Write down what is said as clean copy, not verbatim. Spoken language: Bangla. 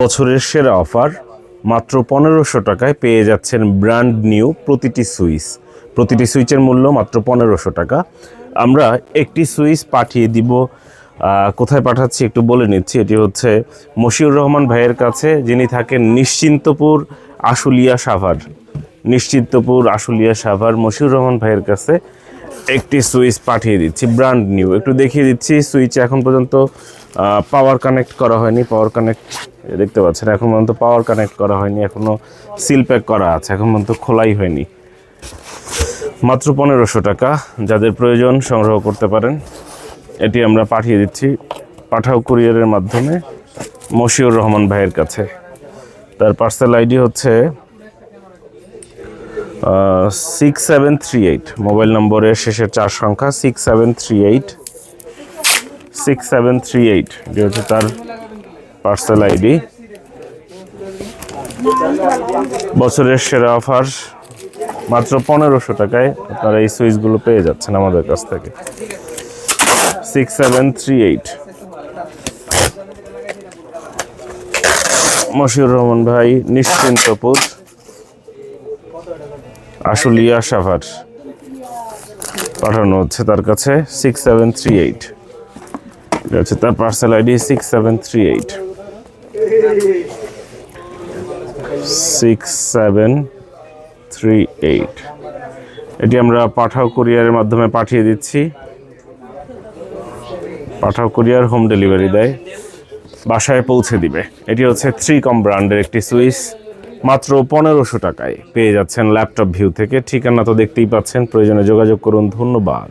বছরের সেরা অফার মাত্র 1500 টাকায় পেয়ে যাচ্ছেন ব্র্যান্ড নিউ প্রতিটি সুইচের মূল্য মাত্র 1500 টাকা। আমরা একটি সুইচ পাঠিয়ে দিব, কোথায় পাঠাচ্ছি একটু বলে নিচ্ছি। এটি হচ্ছে মশিউর রহমান ভাইয়ের কাছে, যিনি থাকেন নিশ্চিন্তপুর আশুলিয়া সাভার। মশিউর রহমান ভাইয়ের কাছে একটি সুইচ পাঠিয়ে দিচ্ছি ব্র্যান্ড নিউ। একটু দেখিয়ে দিচ্ছি, সুইচ এখন পর্যন্ত পাওয়ার কানেক্ট করা হয়নি। দেখতে পাচ্ছেন এখন পর্যন্ত পাওয়ার কানেক্ট করা হয়নি, এখনও সিল প্যাক করা আছে, এখন পর্যন্ত খোলাই হয়নি। মাত্র 1500 টাকা, যাদের প্রয়োজন সংগ্রহ করতে পারেন। এটি আমরা পাঠিয়ে দিচ্ছি পাঠাও কুরিয়ারের মাধ্যমে মশিউর রহমান ভাইয়ের কাছে। তার পার্সেল আইডি হচ্ছে 6738, মোবাইল নম্বরের শেষের 4 সংখ্যা 6738। এটি হচ্ছে তার পার্সেল আইডি। বছরের সেরা অফার মাত্র 1500 টাকায় আপনারা এই সুইচগুলো পেয়ে যাচ্ছেন আমাদের কাছ থেকে। 6738 মশিউর রহমান ভাই, নিশ্চিন্তপুর আশুলিয়া সাভার, পাঠানো হচ্ছে তার কাছে 6738। এটা হচ্ছে তার পার্সেল আইডি 6738। এটি আমরা পাঠাও কুরিয়ারের মাধ্যমে পাঠিয়ে দিচ্ছি। পাঠাও কুরিয়ার হোম ডেলিভারি দেয়, বাসায় পৌঁছে দিবে। এটি হচ্ছে 3Com ব্র্যান্ডের একটি সুইচ, মাত্র 1500 টাকায় পেয়ে যাচ্ছেন ল্যাপটপ ভিউ থেকে। ঠিকানা তো দেখতেই পাচ্ছেন, প্রয়োজনে যোগাযোগ করুন। ধন্যবাদ।